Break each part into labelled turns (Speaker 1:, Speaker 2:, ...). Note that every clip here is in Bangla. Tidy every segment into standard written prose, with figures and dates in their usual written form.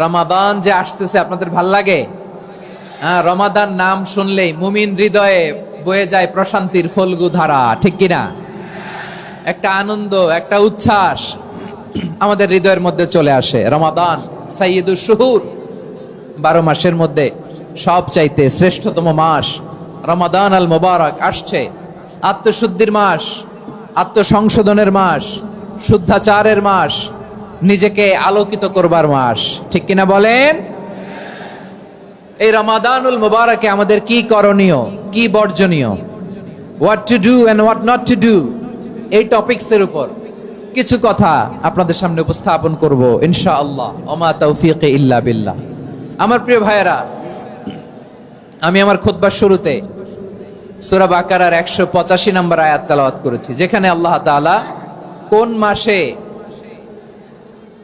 Speaker 1: রমাদান যে আসতেছে আপনাদের ভাল লাগে? হ্যাঁ, রমাদান নাম শুনলেই মুমিন হৃদয়ে বয়ে যায় প্রশান্তির ফল্গু ধারা, ঠিক কিনা? একটা আনন্দ, একটা উচ্ছ্বাস আমাদের হৃদয়ের মধ্যে চলে আসে। রমাদান সাইয়্যিদুশ শুহুর, 12 মাসের মধ্যে সবচাইতে শ্রেষ্ঠতম মাস রমাদান আল মুবারক আসছে। আত্মশুদ্ধির মাস, আত্মসংশোধনের মাস, শুদ্ধাচারের মাস, নিজেকে আলোকিত করবার মাস, ঠিক কিনা বলেন? এই রমাদানুল মুবারকে আমাদের কি করণীয়, কি বর্জনীয়, what to do and what not to do, এই টপিকসের উপর কিছু কথা আপনাদের সামনে উপস্থাপন করব ইনশাআল্লাহ। ওমা তাওফীকি ইল্লা বিল্লাহ। আমার প্রিয় ভাইয়েরা, আমি আমার খুতবার শুরুতে সূরা বাকারার 185 নম্বর আয়াত তেলাওয়াত করেছি, যেখানে আল্লাহ তাআলা কোন মাসে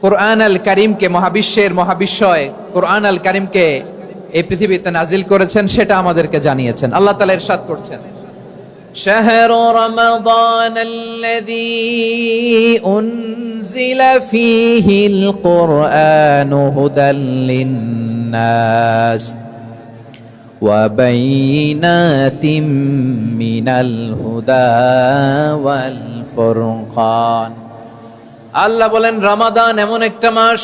Speaker 1: কোরআন আল কারীমকে, মহাবিশ্বের মহাবিশ্বয় কোরআন আল কারীমকে এই পৃথিবীতে নাজিল করেছেন সেটা আমাদেরকে জানিয়েছেন। আল্লাহ তাআলা ইরশাদ করছেন, শাহরু রমাদান আল্লাযী উনজিলা ফীহিল কুরআনু হুদাল লিন-নাস ওয়া বাইনাতিম মিনাল হুদা ওয়াল ফুরকান। আল্লাহ বলেন, রমাদান এমন একটা মাস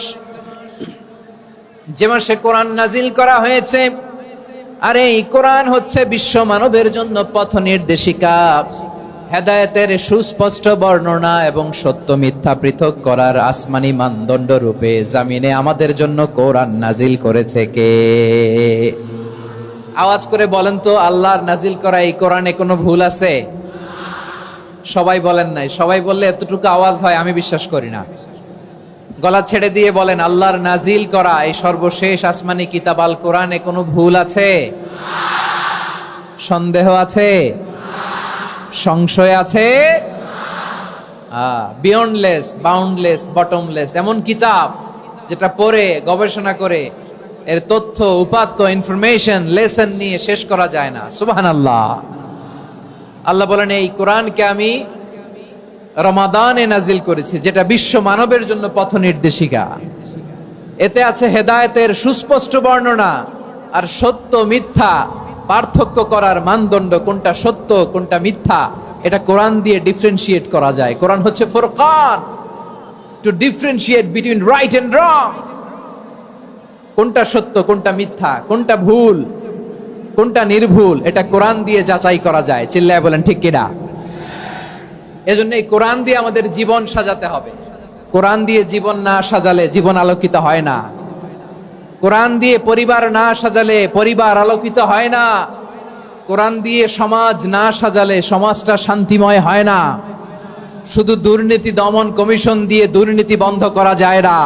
Speaker 1: যে মাসে কোরআন নাজিল করা হয়েছে। আর এই কোরআন হচ্ছে বিশ্ব মানবের জন্য পথ নির্দেশিকা, হেদায়েতের সুস্পষ্ট বর্ণনা এবং সত্য মিথ্যা পৃথক করার আসমানি মানদণ্ড রূপে জামিনে আমাদের জন্য কোরআন নাজিল করেছে কে? আওয়াজ করে বলেন তো, আল্লাহর নাজিল করা এই কোরআনে কোনো ভুল আছে? সবাই বলেন নাই। সবাই বললে এতটুকু আওয়াজ হয় আমি বিশ্বাস করি না। গলা ছেড়ে দিয়ে বলেন, আল্লাহর নাজিল করা এই সর্বশেষ আসমানি কিতাব আল কোরআনে কোনো ভুল আছে? সন্দেহ আছে? সংশয় আছে? বিয়ন্ডলেস, বাউন্ডলেস, বটমলেস এমন কিতাব যেটা পড়ে গবেষণা করে এর তথ্য, উপাত্ত, ইনফরমেশন, লেসন নিয়ে শেষ করা যায় না। সুবহানাল্লাহ। আল্লাহ বলেন, এই কোরআনকে আমি রমাদানে নাজিল করেছি, যেটা বিশ্ব মানবের জন্য পথ নির্দেশিকা। এতে আছে হেদায়েতের সুস্পষ্ট বর্ণনা আর সত্য মিথ্যা পার্থক্য করার মানদণ্ড, কোনটা সত্য কোনটা মিথ্যা এটা কোরআন দিয়ে ডিফারেন্সিয়েট করা যায়। কোরআন হচ্ছে ফুরকান, to differentiate between right and wrong. কোনটা সত্য, কোনটা মিথ্যা, কোনটা ভুল, কোনটা নির্ভুল, এটা কোরআন দিয়ে যাচাই করা যায়। চিল্লায় বলেন ঠিক কিনা? এজন্য এই কোরআন দিয়ে আমাদের জীবন সাজাতে হবে। কোরআন দিয়ে জীবন না সাজালে জীবন আলোকিত হয় না। কোরআন দিয়ে পরিবার না সাজালে পরিবার আলোকিত হয় না। কোরআন দিয়ে সমাজ না সাজালে সমাজটা শান্তিময় হয় না। শুধু দুর্নীতি দমন কমিশন দিয়ে দুর্নীতি বন্ধ করা যায় না।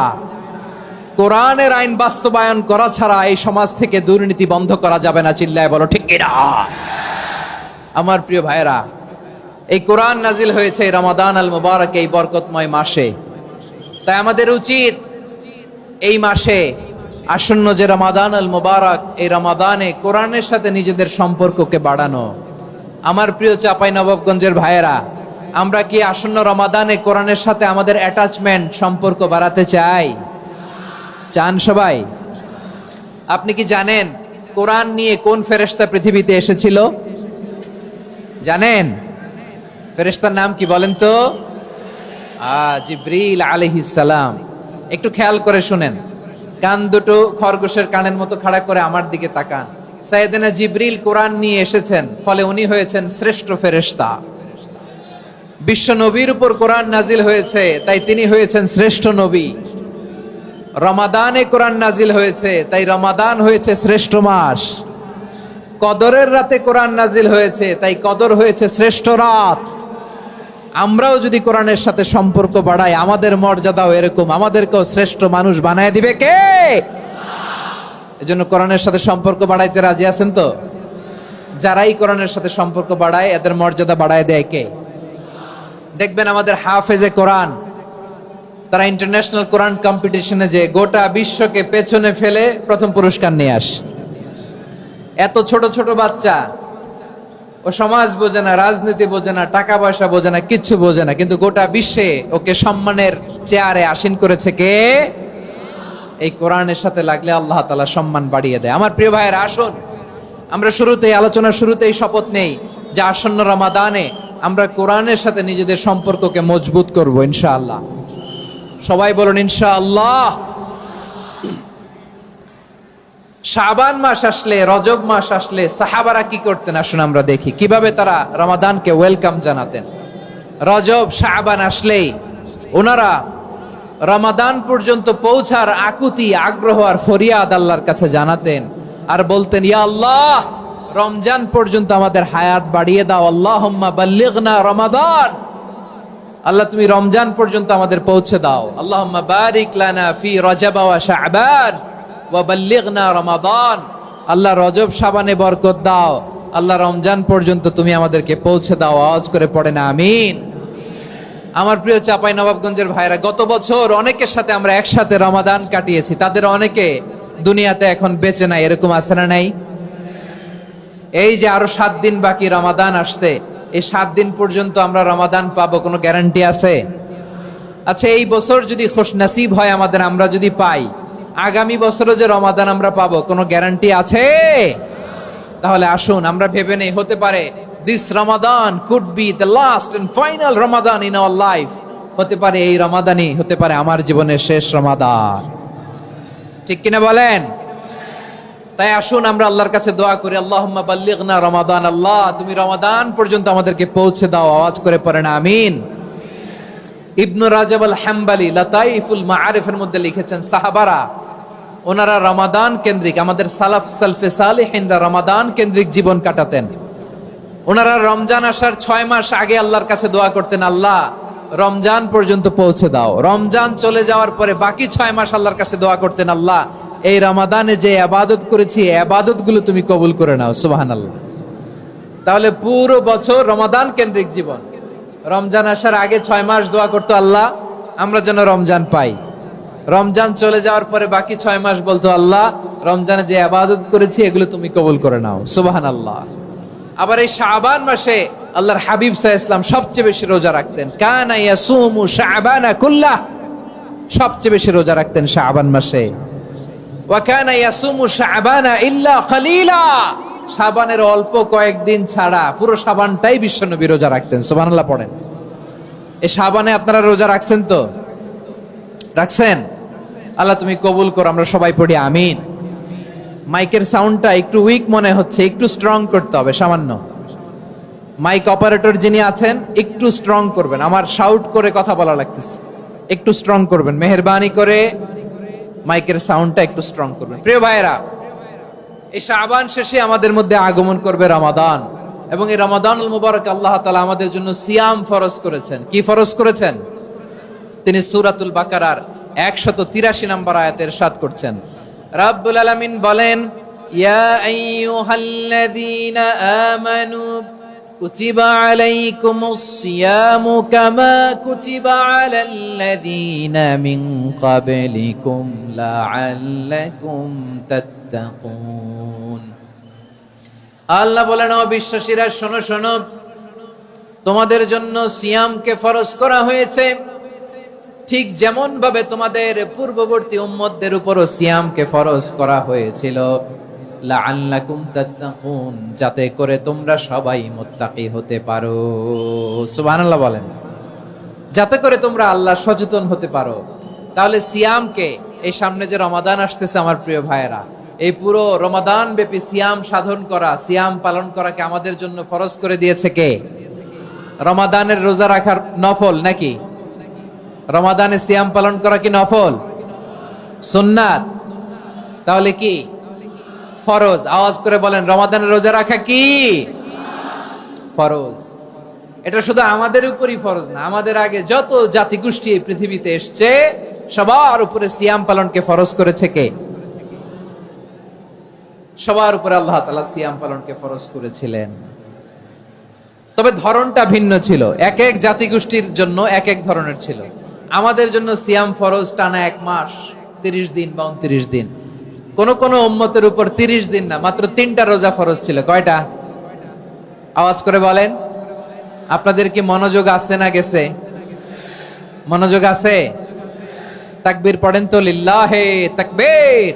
Speaker 1: কোরআনের আইন বাস্তবায়ন করা ছাড়া এই সমাজ থেকে দুর্নীতি বন্ধ করা যাবে না। চিল্লায় বলো ঠিক কিনা? আমার প্রিয় ভাইয়েরা, এই কোরআন নাজিল হয়েছে রমাদান আল মুবারক, এই বরকতময় মাসে। তাই আমাদের উচিত এই মাসে আসন্ন যে রমাদান আল মুবারক, এই রমাদানে কোরআনের সাথে নিজেদের সম্পর্ককে বাড়ানো। আমার প্রিয় চাঁপাইনবাবগঞ্জের ভাইয়েরা, আমরা কি আসন্ন রমাদানে কোরআনের সাথে আমাদের অ্যাটাচমেন্ট, সম্পর্ক বাড়াতে চাই? চান সবাই? আপনি কি জানেন কোরআন নিয়ে কোন ফেরেশতা পৃথিবীতে এসেছিল? জানেন? ফেরেশতার নাম কি বলেন তো? জিবরিল আলাইহিস সালাম। একটু খেয়াল করে শুনেন, কান দুটো খরগোশের কানের মতো খাড়া করে আমার দিকে তাকান। সাইয়েদনা জিবরিল কোরআন নিয়ে এসেছেন, ফলে উনি হয়েছেন শ্রেষ্ঠ ফেরেশতা। বিশ্ব নবীর উপর কোরআন নাজিল হয়েছে, তাই তিনি হয়েছেন শ্রেষ্ঠ নবী। রমাদানে কোরআন নাজিল হয়েছে, তাই রমাদান হয়েছে শ্রেষ্ঠ মাস। কদরের রাতে কোরআন নাজিল হয়েছে, তাই কদর হয়েছে শ্রেষ্ঠ রাত। আমরাও যদি কোরআনের সাথে সম্পর্ক বাড়াই, আমাদের মর্যাদাও এরকম, আমাদেরকেও শ্রেষ্ঠ মানুষ বানায় দিবে কে? এজন্য কোরআনের সাথে সম্পর্ক বাড়াইতে রাজি আছেন তো? যারাই কোরআনের সাথে সম্পর্ক বাড়ায় এদের মর্যাদা বাড়ায় দেয় কে? দেখবেন আমাদের হাফেজে কোরআন, তারা ইন্টারন্যাশনাল কোরআন কম্পিটিশনে যে গোটা বিশ্বকে পেছনে ফেলে প্রথম পুরস্কার নিয়ে আসে। এত ছোট ছোট বাচ্চা, ও সমাজ বোঝে না, রাজনীতি বোঝে না, টাকা পয়সা বোঝে না, কিচ্ছু বোঝে না, কিন্তু গোটা বিশ্বে ওকে সম্মানের চেয়ারে আসীন করেছে কে? এই কোরআনের সাথে লাগলে আল্লাহ তাআলা সম্মান বাড়িয়ে দেয়। আমার প্রিয় ভাইয়েরা, আসুন আমরা আলোচনার শুরুতেই শপথ নেই যে আসন্ন রমাদানে আমরা কোরআনের সাথে নিজেদের সম্পর্ককে মজবুত করব ইনশাআল্লাহ। সবাই বলুন ইনশাআল্লাহ। শাবান মাস আসলে, রজব মাস আসলে সাহাবারা কি করতেন আসুন আমরা দেখি কিভাবে তারা রমাদানকে ওয়েলকাম জানাতেন। রজব শাবান আসলেই ওনারা রমাদান পর্যন্ত পৌঁছার আকুতি, আগ্রহ আর ফরিয়াদ আল্লাহর কাছে জানাতেন আর বলতেন, ইয়া আল্লাহ, রমজান পর্যন্ত আমাদের হায়াত বাড়িয়ে দাও। আল্লাহুম্মা বাল্লিগনা রমাদান, আল্লাহ তুমি রমজান পর্যন্ত আমাদের পৌঁছে দাও। আল্লাহুম্মা বারিক লানা ফি রজব ওয়া শাবান ওয়া বাল্লিগনা রমাদান, আল্লাহ রজব শাবানে বরকত দাও, আল্লাহ রমজান পর্যন্ত তুমি আমাদেরকে পৌঁছে দাও। আওয়াজ করে পড়েন আমিন। আমার প্রিয় চাপাই নবাবগঞ্জের ভাইরা, গত বছর অনেকের সাথে আমরা একসাথে রমাদান কাটিয়েছি, তাদের অনেকে দুনিয়াতে এখন বেঁচে নাই, এরকম আছে না নাই? এই যে আরো 7 দিন বাকি রমাদান আসতে, এই 7 দিন পর্যন্ত আমরা রমাদান পাবো, কোনো গ্যারান্টি আছে? আচ্ছা, এই বছর যদি খুশনসিব হয় আমাদের, আমরা যদি পাই, আগামী বছরও যে রমাদান আমরা পাবো, কোনো গ্যারান্টি আছে? তাহলে আসুন আমরা ভেবে নেই, হতে পারে this Ramadan could be the last and final Ramadan in our life. হতে পারে এই রমাদানই হতে পারে আমার জীবনের শেষ রমাদান। ঠিক কিনা বলেন? তাই আসুন আমরা আল্লাহর কাছে দোয়া করি, আল্লাহুম্মা বাল্লিগনা রমাদান, আল্লাহ তুমি রমাদান পর্যন্ত আমাদেরকে পৌঁছে দাও। আওয়াজ করে পড়েন আমিন। ইবনু রাজব আল হাম্বলি লাতাইফুল মাআরিফের মধ্যে লিখেছেন, সাহাবারা ওনারা রমাদান কেন্দ্রিক, আমাদের সালফে সালেহিনরা রমাদান কেন্দ্রিক জীবন কাটাতেন। ওনারা রমজান আসার 6 মাস আগে আল্লাহর কাছে দোয়া করতেন, আল্লাহ রমজান পর্যন্ত পৌঁছে দাও। রমজান চলে যাওয়ার পরে বাকি 6 মাস আল্লাহর কাছে দোয়া করতেন, আল্লাহ এই রমাদানে যে ইবাদত করেছি, ইবাদত গুলো তুমি কবুল করে নাও। সুবহানাল্লাহ। তাহলে পুরো বছর রমাদান কেন্দ্রিক জীবন। রমজান আসার আগে 6 মাস দোয়া করতো, আল্লাহ আমরা যেন রমজান পাই। রমজান চলে যাওয়ার পরে বাকি 6 মাস বলতো, আল্লাহ রমজানে যে ইবাদত করেছি এগুলো তুমি কবুল করে নাও। সুবহানাল্লাহ। আবার এই শাবান মাসে আল্লাহর হাবিব সাল্লাল্লাহু আলাইহি ওয়াসাল্লাম সবচেয়ে বেশি রোজা রাখতেন। কানা ইয়াসুমু শাবানা কুল্লাহ, সবচেয়ে বেশি রোজা রাখতেন শাবান মাসে। ওয়া কানা ইয়াসুমু শাবানা ইল্লা কলিলা, শাবানের অল্প কয়েকদিন ছাড়া পুরো শাবানটাই বিশ্বনবী রোজা রাখতেন। সুবহানাল্লাহ পড়েন। এই শাবানে আপনারা রোজা রাখছেন তো? রাখছেন? আল্লাহ তুমি কবুল করো, আমরা সবাই পড়ি আমিন। মাইকের সাউন্ডটা একটু উইক মনে হচ্ছে, একটু স্ট্রং করতে হবে সামান্য। মাইক অপারেটর যিনি আছেন একটু স্ট্রং করবেন, আমার শাউট করে কথা বলা লাগতেছে, একটু স্ট্রং করবেন মেহেরবানি করে, মাইকের সাউন্ডটা একটু স্ট্রং করবেন। প্রিয় ভাইয়েরা, এই শাবান শেষে আমাদের মধ্যে আগমন করবে রমাদান, এবং এই রমাদানুল মুবারক আল্লাহ তাআলা আমাদের জন্য সিয়াম ফরজ করেছেন। কি ফরজ করেছেন? তিনি সূরাতুল বাকারার 183 নম্বর আয়াতে ইরশাদ করছেন, রাব্বুল আলামিন বলেন, ইয়া আইয়ুহাল্লাযীনা আমানু কুতিবা আলাইকুমুস সিয়ামু কামা কুতিবা আলাল্লাযীনা মিন ক্বাবলিকুম লাআল্লাকুম তাত্তাকুন। আল্লাহ বলেন, ও বিশ্বাসীরা শোনো শোনো, তোমাদের জন্য সিয়ামকে ফরজ করা হয়েছে, ঠিক যেমন ভাবে তোমাদের পূর্ববর্তী উম্মতদের উপরও সিয়ামকে ফরজ করা হয়েছিল, লাআল্লাকুম তাত্তাকুন, যাতে করে তোমরা সবাই মুত্তাকি হতে পারো। সুবহানাল্লাহ বলেন, যাতে করে তোমরা আল্লাহ সচেতন হতে পারো। তাহলে সিয়ামকে, এই সামনে যে রমাদান আসতেছে আমার প্রিয় ভাইয়েরা, এই পুরো রমাদান ব্যাপী সিয়াম সাধন করা, সিয়াম পালন করাকে আমাদের জন্য ফরজ করে দিয়েছে কে? রমাদানের রোজা রাখার নফল নাকি? রমাদানে সিয়াম পালন করা কি নফল? সুন্নাত। তাহলে কি ফরজ? আওয়াজ করে বলেন, রমাদানের রোজা রাখা কি ফরজ? এটা শুধু আমাদের উপরই ফরজ না, আমাদের আগে যত জাতিগোষ্ঠী এই পৃথিবীতে এসছে সবার উপরে সিয়াম পালনকে ফরজ করেছে কে? সবার উপরে আল্লাহ তাআলা সিয়াম পালনকে ফরজ করেছিলেন। তবে ধরনটা ভিন্ন ছিল, এক এক জাতিগোষ্ঠীর জন্য এক এক ধরনের ছিল। আমাদের জন্য সিয়াম ফরজ টানা 1 মাস 30 দিন বা 29 দিন। কোন কোন উম্মতের উপর 30 দিন না, মাত্র 3টা রোজা ফরজ ছিল। কয়টা? আওয়াজ করে বলেন। আপনাদের কি মনোযোগ আছে না গেছে? মনোযোগ আছে? তাকবীর পড়েন তো লিল্লাহে তাকবীর।